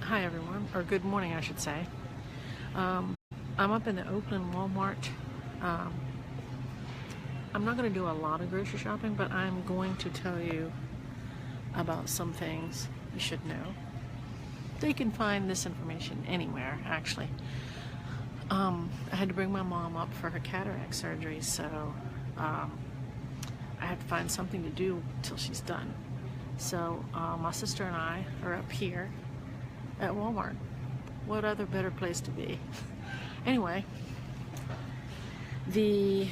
Hi everyone, or good morning I should say. I'm up in the Oakland Walmart. I'm not going to do a lot of grocery shopping, but I'm going to tell you about some things you should know. They can find this information anywhere, actually. I had to bring my mom up for her cataract surgery, so I had to find something to do till she's done. So my sister and I are up here at Walmart. What other better place to be? Anyway, the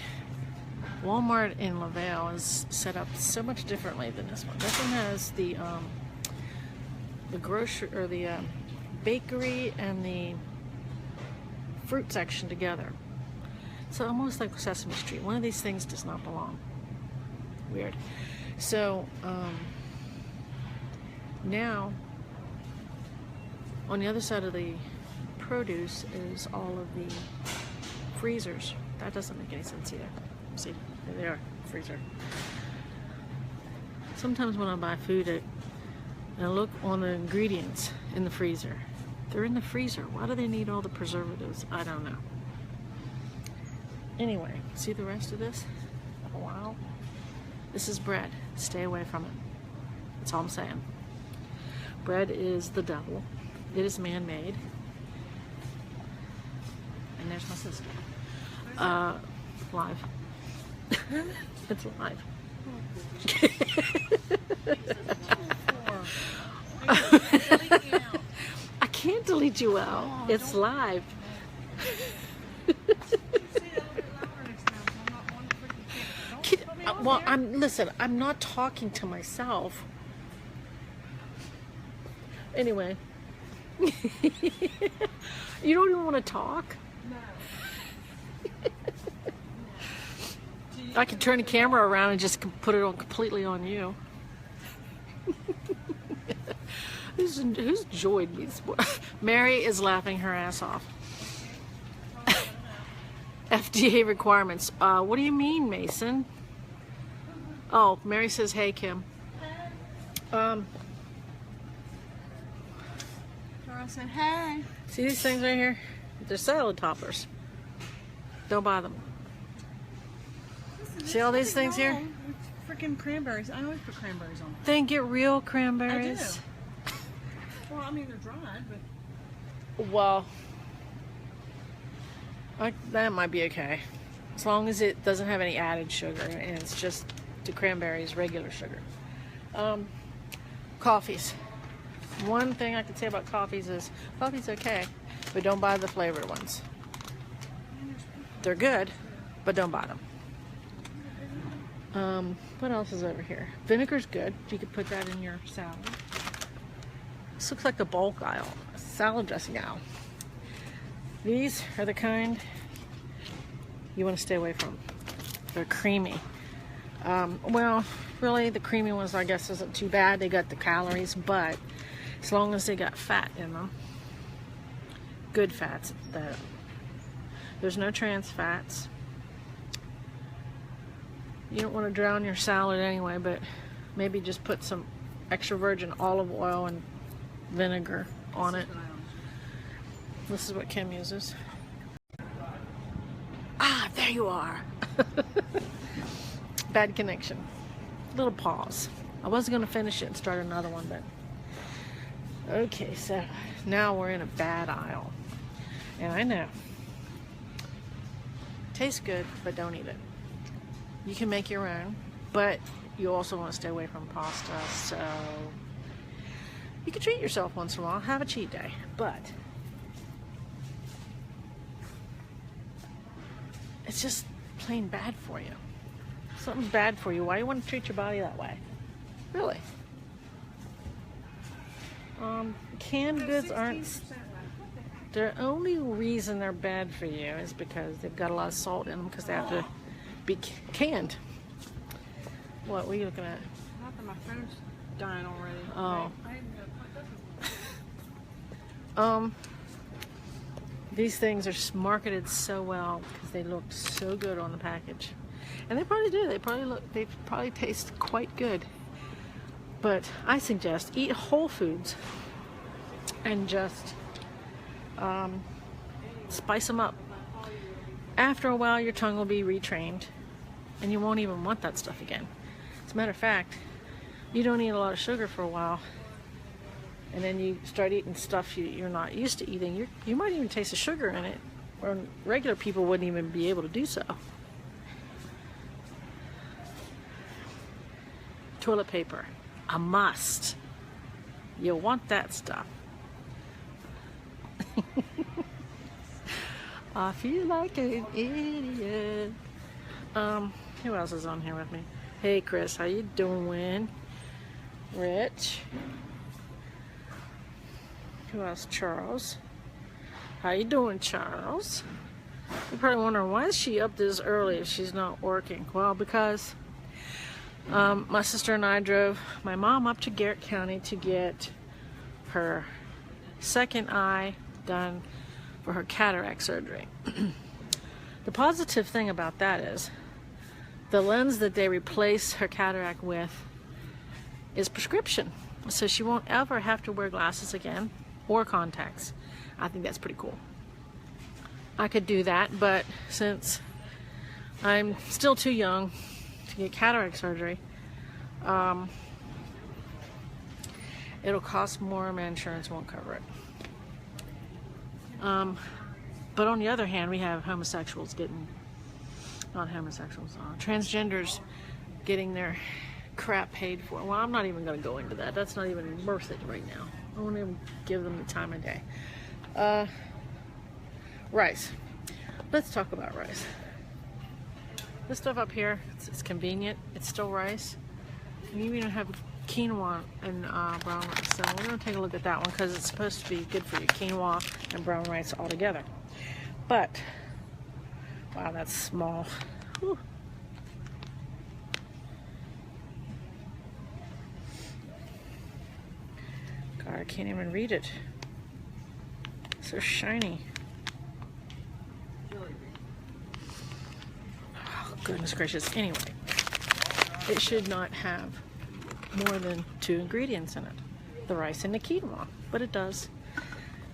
Walmart in LaVale is set up so much differently than this one. This one has the grocery or the bakery and the fruit section together. So almost like Sesame Street. One of these things does not belong. Weird. So now on the other side of the produce is all of the freezers. That doesn't make any sense either. See, there they are, freezer. Sometimes when I buy food, I look on the ingredients in the freezer. They're in the freezer. Why do they need all the preservatives? I don't know. Anyway, see the rest of this? Oh, wow. This is bread. Stay away from it. That's all I'm saying. Bread is the devil. It is man-made. And there's my sister. Live. It's live. I can't delete you out. It's live. Well, listen, I'm not talking to myself. Anyway. You don't even want to talk? No. I could turn the camera around and just put it on completely on you. Who's enjoyed me? Mary is laughing her ass off. FDA requirements. What do you mean, Mason? Oh, Mary says, hey, Kim. I said, hey. See these things right here? They're salad toppers. Don't buy them. See all these things here? It's freaking cranberries. I always put cranberries on them. Then get real cranberries. I do. Well, I mean, they're dried, but... Well, that might be okay. As long as it doesn't have any added sugar and it's just the cranberries, regular sugar. Coffees. One thing I can say about coffees is coffee's okay, but don't buy the flavored ones. They're good, but don't buy them. What else is over here? Vinegar's good. You could put that in your salad. This looks like the bulk aisle, salad dressing aisle. These are the kind you want to stay away from. They're creamy. Well, really, the creamy ones, I guess, isn't too bad. They got the calories, but as long as they got fat in them, good fats. There's no trans fats. You don't want to drown your salad anyway, but maybe just put some extra virgin olive oil and vinegar on it. This is what Kim uses. Ah, there you are. Bad connection. Little pause. I wasn't going to finish it and start another one, but okay, so now we're in a bad aisle. And I know. Tastes good, but don't eat it. You can make your own, but you also want to stay away from pasta, so you can treat yourself once in a while, have a cheat day, but it's just plain bad for you. Something's bad for you. Why do you want to treat your body that way? Really? Canned goods aren't... The only reason they're bad for you is because they've got a lot of salt in them because they have to be canned. What were you looking at? Not that my phone's dying already. Oh. These things are marketed so well because they look so good on the package, and they probably do. They probably taste quite good. But I suggest eat whole foods. and just spice them up. After a while, your tongue will be retrained, and you won't even want that stuff again. As a matter of fact, you don't eat a lot of sugar for a while, and then you start eating stuff you're not used to eating. You might even taste the sugar in it, where regular people wouldn't even be able to do so. Toilet paper, a must. You'll want that stuff. I feel like an idiot. Who else is on here with me? Hey Chris, how you doing? Rich. Who else? Charles. How you doing, Charles? You're probably wondering, why is she up this early if she's not working? Well, because my sister and I drove my mom up to Garrett County to get her second eye done for her cataract surgery. The positive thing about that is the lens that they replace her cataract with is prescription, so she won't ever have to wear glasses again or contacts. I think that's pretty cool. I could do that, but since I'm still too young to get cataract surgery, it'll cost more. My insurance won't cover it. But on the other hand, we have homosexuals getting, not homosexuals, transgenders getting their crap paid for. Well, I'm not even going to go into that. That's not even worth it right now. I won't even give them the time of day. Rice. Let's talk about rice. This stuff up here, it's convenient. It's still rice. And you even have quinoa and brown rice. So we're going to take a look at that one because it's supposed to be good for you. Quinoa and brown rice all together. But, wow, that's small. Whew. God, I can't even read it. So shiny. Oh, goodness gracious. Anyway, it should not have more than 2 ingredients in it. The rice and the quinoa. But it does.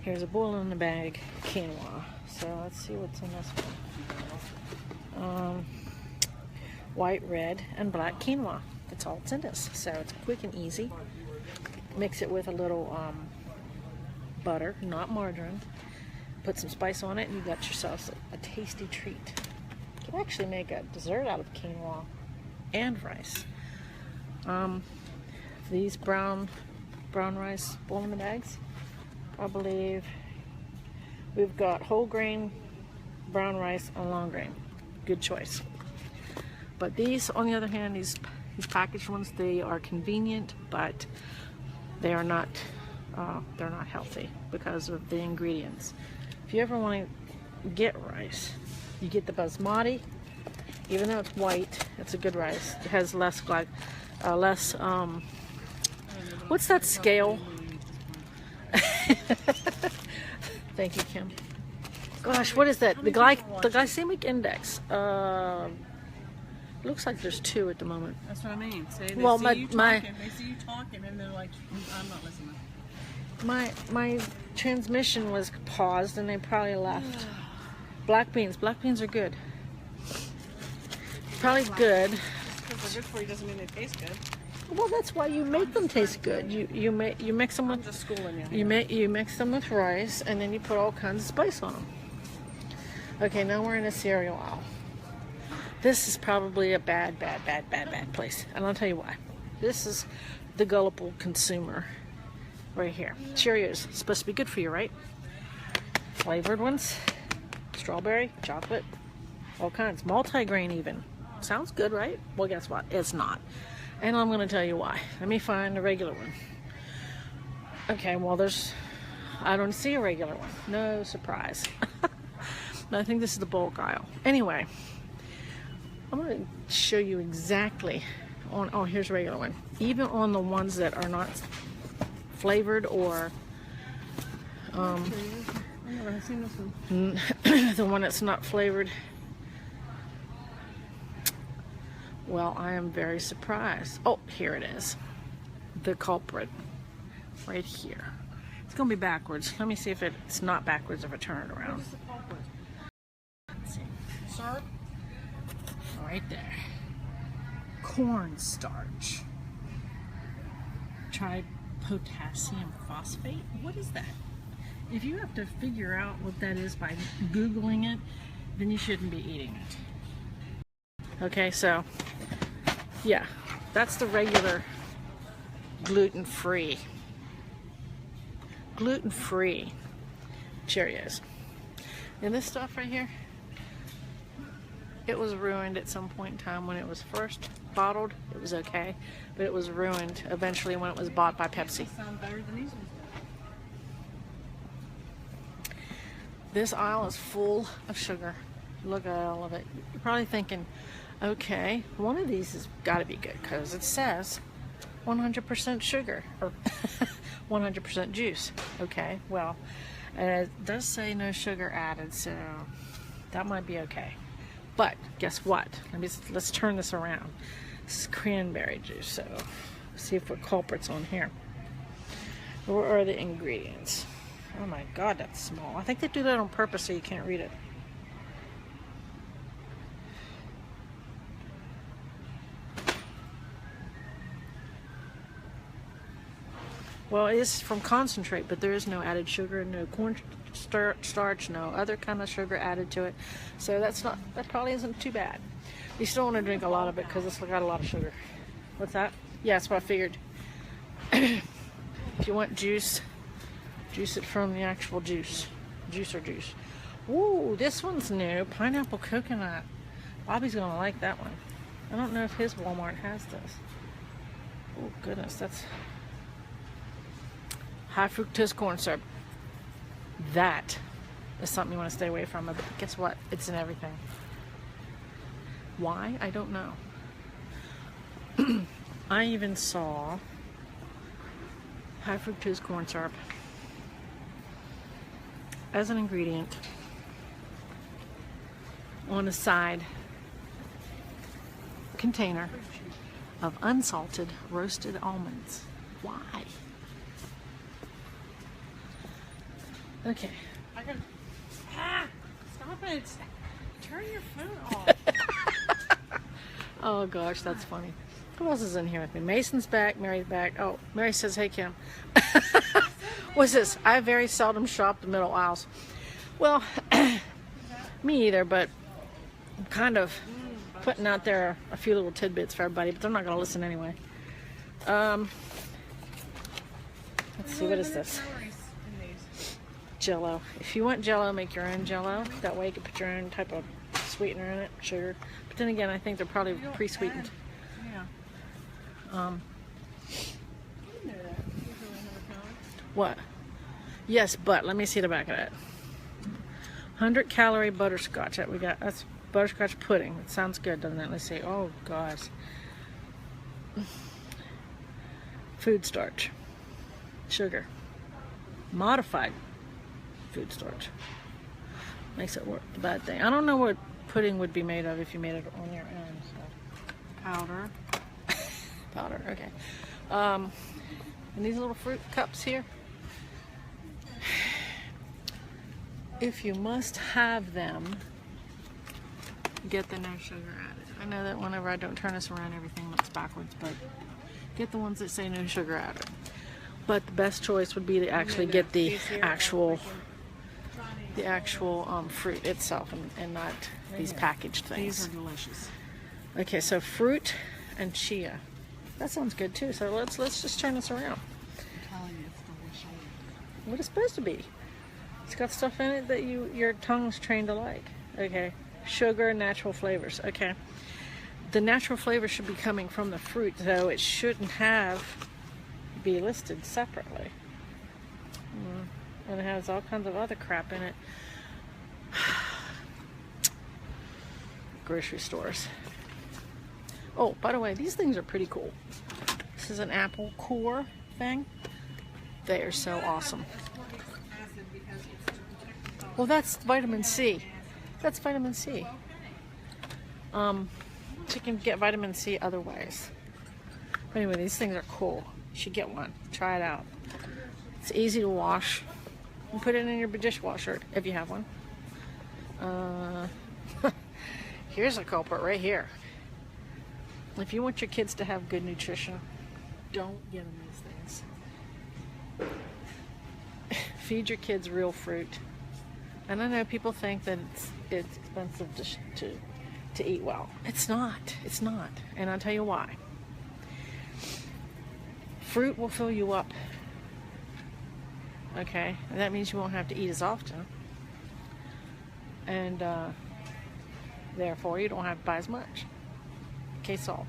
Here's a boil in the bag quinoa. So let's see what's in this one. White, red, and black quinoa. That's all that's in this. So it's quick and easy. Mix it with a little butter, not margarine. Put some spice on it, and you got yourself a tasty treat. You can actually make a dessert out of quinoa and rice. These brown rice boil in the bags, I believe we've got whole grain, brown rice, and long grain. Good choice. But these, on the other hand, these packaged ones, they are convenient, but they are not they're not healthy because of the ingredients. If you ever want to get rice, you get the basmati. Even though it's white, it's a good rice. It has less what's that scale? Thank you, Kim. Gosh, what is that? The glycemic index. Looks like there's 2 at the moment. That's what I mean. See, they well, see my you talking, they see you talking, and they're like, I'm not listening. My transmission was paused, and they probably left. Black beans. Black beans are good. Probably good. Just because they're good for you doesn't mean they taste good. Well, that's why you make them taste good. You mix them with. I'm just schooling you. You mix them with rice, and then you put all kinds of spice on them. Okay, now we're in a cereal aisle. This is probably a bad place, and I'll tell you why. This is the gullible consumer right here. Cheerios, supposed to be good for you, right? Flavored ones, strawberry, chocolate, all kinds, multi-grain even. Sounds good, right? Well, guess what? It's not. And I'm going to tell you why. Let me find a regular one. Okay, well, I don't see a regular one. No surprise. I think this is the bulk aisle. Anyway, I'm going to show you exactly oh, here's a regular one. Even on the ones that are not flavored or I've never seen this one. the one that's not flavored. Well, I am very surprised. Oh, here it is. The culprit. Right here. It's gonna be backwards. Let me see if it's not backwards if I turn it What around. is the culprit? Let's see. Syrup? Right there. Cornstarch. Try potassium phosphate. What is that? If you have to figure out what that is by Googling it, then you shouldn't be eating it. Okay, so yeah, that's the regular gluten-free Cheerios. And this stuff right here, it was ruined at some point in time when it was first bottled. It was okay, but it was ruined eventually when it was bought by Pepsi. Sound better than these ones. This aisle is full of sugar. Look at all of it. You're probably thinking, okay, one of these has got to be good because it says 100% sugar or 100% juice. Okay, well, it does say no sugar added, so that might be okay. But guess what? Let's turn this around. This is cranberry juice, so see if we're culprits on here. What are the ingredients? Oh my God, that's small. I think they do that on purpose so you can't read it. Well, it is from concentrate, but there is no added sugar, no corn starch, no other kind of sugar added to it. So that probably isn't too bad. You still want to drink a lot of it because it's got a lot of sugar. What's that? Yeah, that's what I figured. If you want juice, juice it from the actual juice. Juice. Ooh, this one's new. Pineapple coconut. Bobby's gonna like that one. I don't know if his Walmart has this. Oh goodness, that's high fructose corn syrup. That is something you want to stay away from. But guess what? It's in everything. Why? I don't know. I even saw high fructose corn syrup as an ingredient on a side container of unsalted roasted almonds. Why? Okay. I got. Stop it! Turn your phone off. Oh gosh, that's funny. Who else is in here with me? Mason's back, Mary's back. Oh, Mary says, hey Kim. What's this? I very seldom shop the middle aisles. Well, me either, but I'm kind of putting out there a few little tidbits for everybody, but they're not going to listen anyway. Let's see, what is this? Jello. If you want Jello, make your own Jello. That way you can put your own type of sweetener in it, sugar. But then again, I think they're probably pre-sweetened. Yeah. What? Yes, but let me see the back of that. 100-calorie butterscotch. That's butterscotch pudding. It sounds good, doesn't it? Let's see. Oh gosh. Food starch. Sugar. Modified food starch. Makes it work. The bad thing. I don't know what pudding would be made of if you made it on your own. So. Powder. Powder. Okay. And these little fruit cups here. If you must have them, get the no sugar added. I know that whenever I don't turn this around, everything looks backwards, but get the ones that say no sugar added. But the best choice would be to actually get the actual fruit itself and not these packaged things. These are delicious. Okay, so fruit and chia. That sounds good too. So let's just turn this around. I'm telling you, it's delicious. What it's supposed to be. It's got stuff in it that your tongue's trained to like. Okay. Sugar, natural flavors. Okay. The natural flavors should be coming from the fruit, though it shouldn't be listed separately. And it has all kinds of other crap in it. Grocery stores. Oh, by the way, these things are pretty cool. This is an apple core thing. They are so awesome. Well, that's vitamin C. That's vitamin C. You can get vitamin C other ways. But anyway, these things are cool. You should get one. Try it out. It's easy to wash. You put it in your dishwasher if you have one. Here's a culprit right here. If you want your kids to have good nutrition, don't give them these things. Feed your kids real fruit. And I know people think that it's expensive to eat well. It's not. It's not. And I'll tell you why. Fruit will fill you up. Okay? And that means you won't have to eat as often. And therefore, you don't have to buy as much. Okay, salt.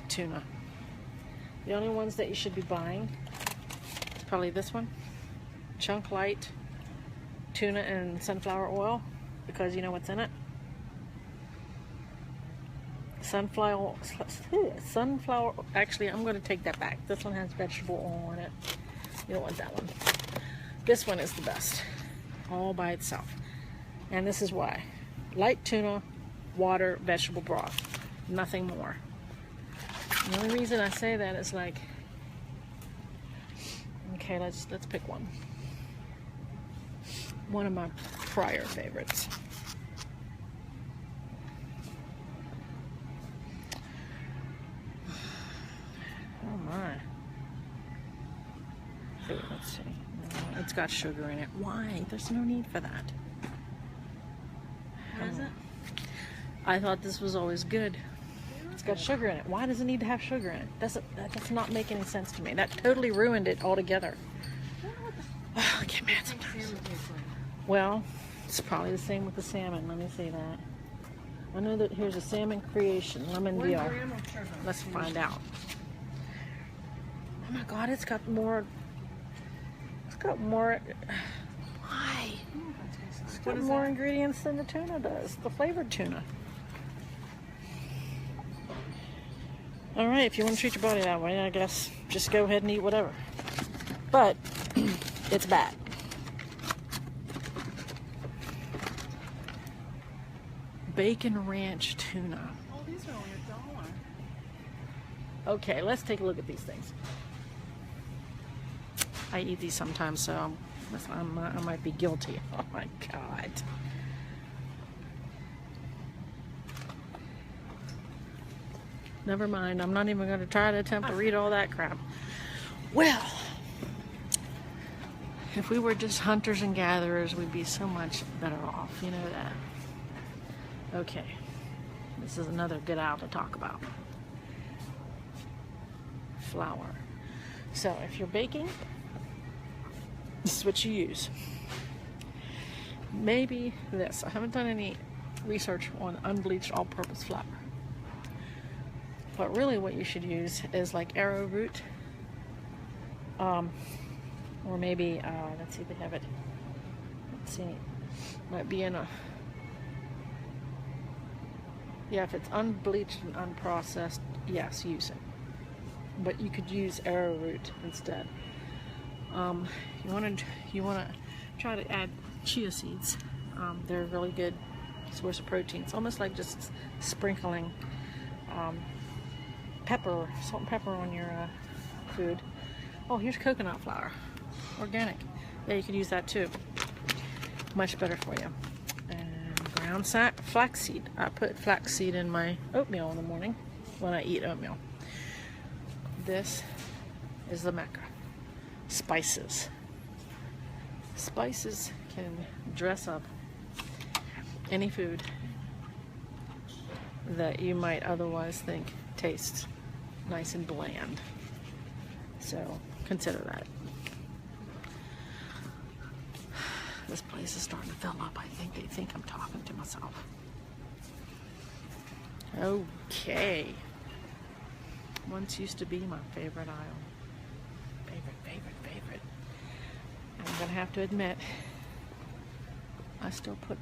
Tuna. The only ones that you should be buying is probably this one. Chunk Light tuna and sunflower oil, because you know what's in it? Sunflower, actually I'm going to take that back. This one has vegetable oil in it. You don't want that one. This one is the best, all by itself. And this is why. Light tuna, water, vegetable broth, nothing more. The only reason I say that is like, okay, let's pick one. One of my prior favorites. Oh my. Let's see. It's got sugar in it. Why? There's no need for that. Has it? I thought this was always good. It's got sugar in it. Why does it need to have sugar in it? That does not make any sense to me. That totally ruined it altogether. Oh, I get mad sometimes. Well, it's probably the same with the salmon. Let me see that. I know that here's a salmon creation, lemon deal. Let's find out. Oh my God, it's got more. Why? It's got more ingredients than the tuna does. The flavored tuna. All right, if you want to treat your body that way, I guess just go ahead and eat whatever. But it's bad. Bacon ranch tuna. Oh, these are only $1. Okay, let's take a look at these things. I eat these sometimes, so I might be guilty. Oh my God. Never mind, I'm not even going to try to attempt to read all that crap. Well, if we were just hunters and gatherers, we'd be so much better off. You know that. Okay, this is another good owl to talk about. Flour. So if you're baking, this is what you use. Maybe this. I haven't done any research on unbleached all-purpose flour. But really what you should use is like arrowroot. Or maybe, let's see if they have it. Let's see. Might be in a... Yeah, if it's unbleached and unprocessed, yes, use it. But you could use arrowroot instead. You want to try to add chia seeds. They're a really good source of protein. It's almost like just sprinkling salt and pepper on your food. Oh, here's coconut flour, organic. Yeah, you could use that too. Much better for you. And ground flaxseed. I put flaxseed in my oatmeal in the morning when I eat oatmeal. This is the Maca Spices. Spices can dress up any food that you might otherwise think tastes nice and bland. So consider that. This place is starting to fill up. I think they think I'm talking to myself. Okay. Once used to be my favorite aisle. Favorite. I'm gonna have to admit, I still put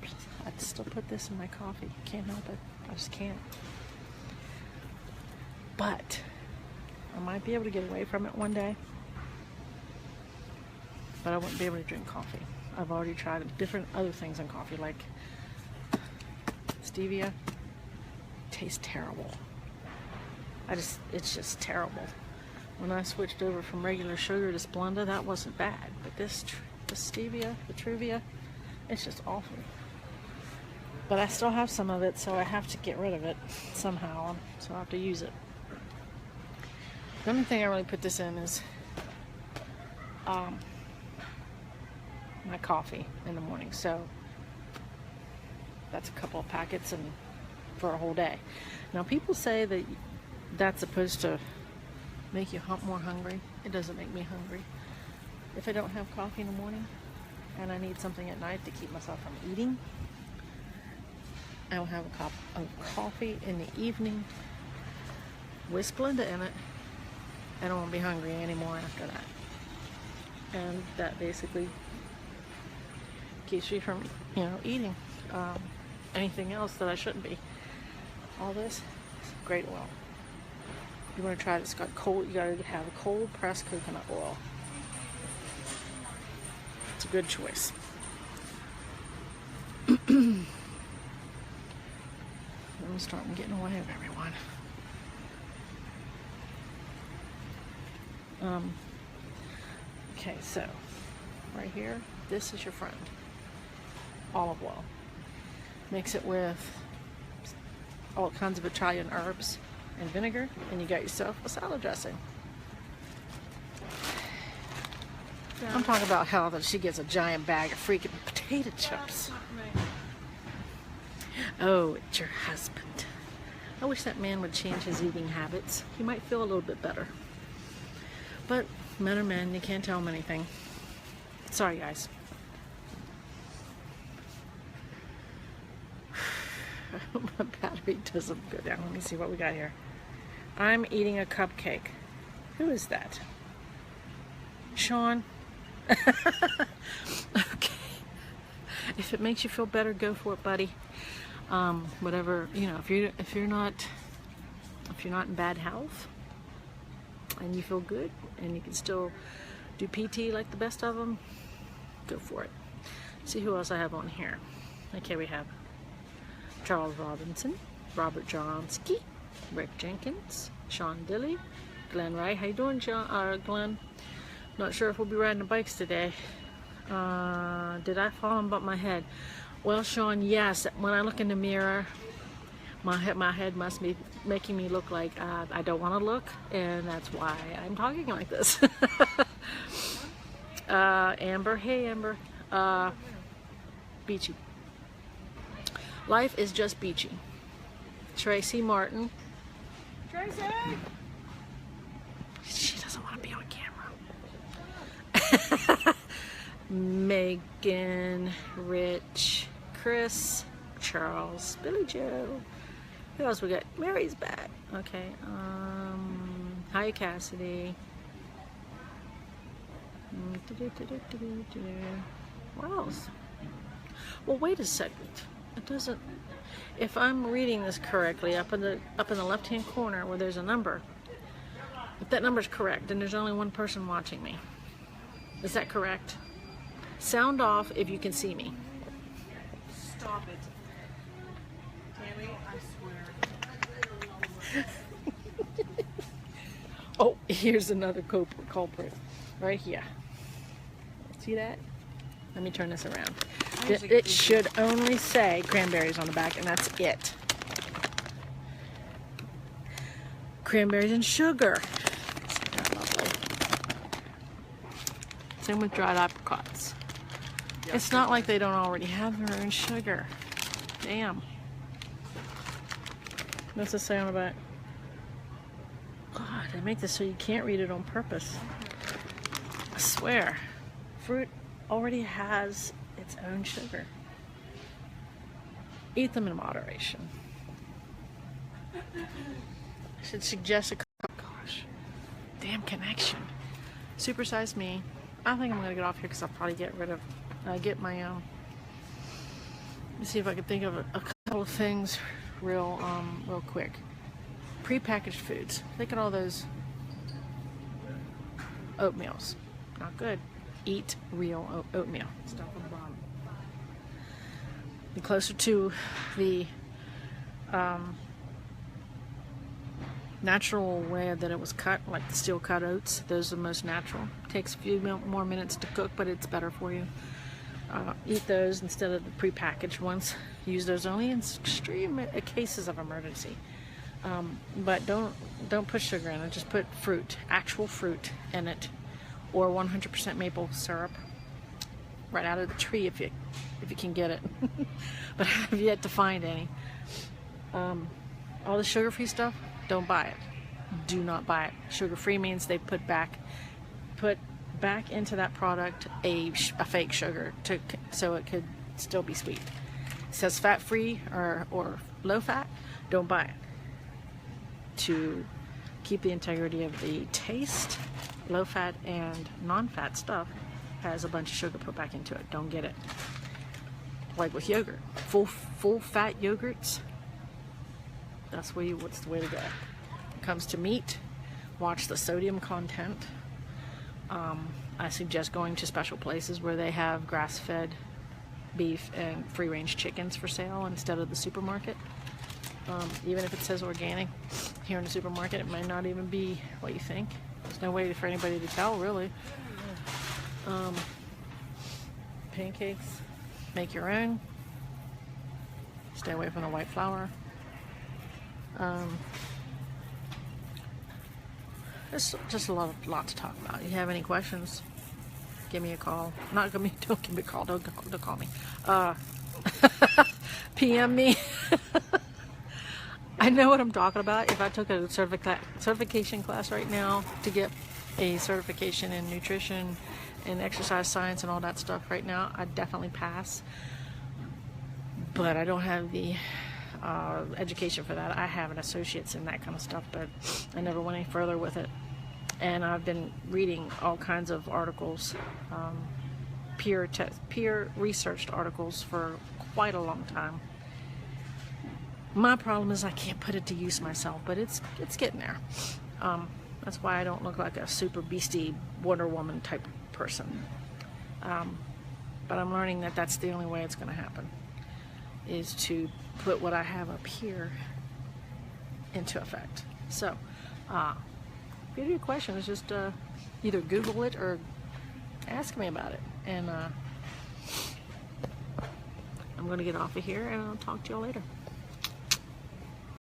this in my coffee. Can't help it. I just can't. But I might be able to get away from it one day. But I wouldn't be able to drink coffee. I've already tried different other things in coffee, like stevia. Tastes terrible. It's just terrible. When I switched over from regular sugar to Splenda, that wasn't bad. But this, the stevia, the Truvia, it's just awful. But I still have some of it, so I have to get rid of it somehow. So I have to use it. The only thing I really put this in is my coffee in the morning. So that's a couple of packets and for a whole day. Now people say that that's supposed to make you more hungry. It doesn't make me hungry. If I don't have coffee in the morning and I need something at night to keep myself from eating, I will have a cup of coffee in the evening with Splenda in it, and I won't be hungry anymore after that. And that basically keeps me from, eating anything else that I shouldn't be. All this is great oil. You want to try it? It's got cold. You got to have cold pressed coconut oil. It's a good choice. I'm starting getting away of everyone. Okay, so right here, this is your friend. Olive oil. Mix it with all kinds of Italian herbs and vinegar, and you got yourself a salad dressing. I'm talking about how that she gets a giant bag of freaking potato chips. Oh, it's your husband. I wish that man would change his eating habits. He might feel a little bit better. But men are men, you can't tell them anything. Sorry, guys. My battery doesn't go down. Let me see what we got here. I'm eating a cupcake. Who is that? Sean? Okay. If it makes you feel better, go for it, buddy. Whatever, if you're not in bad health and you feel good and you can still do PT like the best of them, go for it. See who else I have on here. Okay, we have Charles Robinson, Robert Johnski, Rick Jenkins, Sean Dilley, Glenn Wright. How you doing, Glenn? Not sure if we'll be riding the bikes today. Did I fall and bump my head? Well, Sean, yes. When I look in the mirror, my head must be making me look like I don't want to look, and that's why I'm talking like this. Amber, hey Amber. Beachy. Life is just beachy. Tracy Martin. Tracy! She doesn't want to be on camera. Megan, Rich, Chris, Charles, Billy Joe. Who else we got? Mary's back. Okay. Hi, Cassidy. What else? Well, wait a second. It doesn't. If I'm reading this correctly, up in the left-hand corner where there's a number, if that number's correct, then there's only one person watching me. Is that correct? Sound off if you can see me. Stop it. Tammy, I swear. Oh, here's another culprit. Right here. See that? Let me turn this around. It should only say cranberries on the back, and that's it. Cranberries and sugar. Same with dried apricots. It's not like they don't already have their own sugar. Damn. What's it say on the back? God, they make this so you can't read it on purpose. I swear. Fruit already has its own sugar. Eat them in moderation. I should suggest a... Gosh. Damn connection. Supersize me. I think I'm going to get off here because I'll probably get rid of... get my... Let me see if I can think of a couple of things real quick. Prepackaged foods. Think of all those oatmeals. Not good. Eat real oatmeal. Stuff on the bottom. Be closer to the natural way that it was cut, like the steel cut oats. Those are the most natural. Takes a few more minutes to cook, but it's better for you. Eat those instead of the prepackaged ones. Use those only in extreme cases of emergency. But don't put sugar in it. Just put fruit, actual fruit in it, or 100% maple syrup, right out of the tree if you can get it. But I have yet to find any. All the sugar-free stuff, don't buy it. Do not buy it. Sugar-free means they put back into that product a fake sugar so it could still be sweet. It says fat-free or low-fat, don't buy it. To keep the integrity of the taste, low-fat and non-fat stuff has a bunch of sugar put back into it. Don't get it. Like with yogurt, full-fat yogurts, what's the way to go. When it comes to meat, watch the sodium content. I suggest going to special places where they have grass-fed beef and free-range chickens for sale instead of the supermarket. Even if it says organic here in the supermarket, it might not even be what you think. There's no way for anybody to tell, really. Pancakes, make your own. Stay away from the white flour. There's just a lot to talk about. If you have any questions, give me a call. Don't give me a call. Don't call me. PM me. I know what I'm talking about. If I took a certification class right now to get a certification in nutrition and exercise science and all that stuff right now, I'd definitely pass. But I don't have the education for that. I have an associate's in that kind of stuff, but I never went any further with it. And I've been reading all kinds of articles, peer researched articles for quite a long time. My problem is I can't put it to use myself, but it's getting there. That's why I don't look like a super beastie Wonder Woman type person. But I'm learning that that's the only way it's going to happen, is to put what I have up here into effect. So, if you have any questions, just either Google it or ask me about it. And I'm going to get off of here, and I'll talk to y'all later.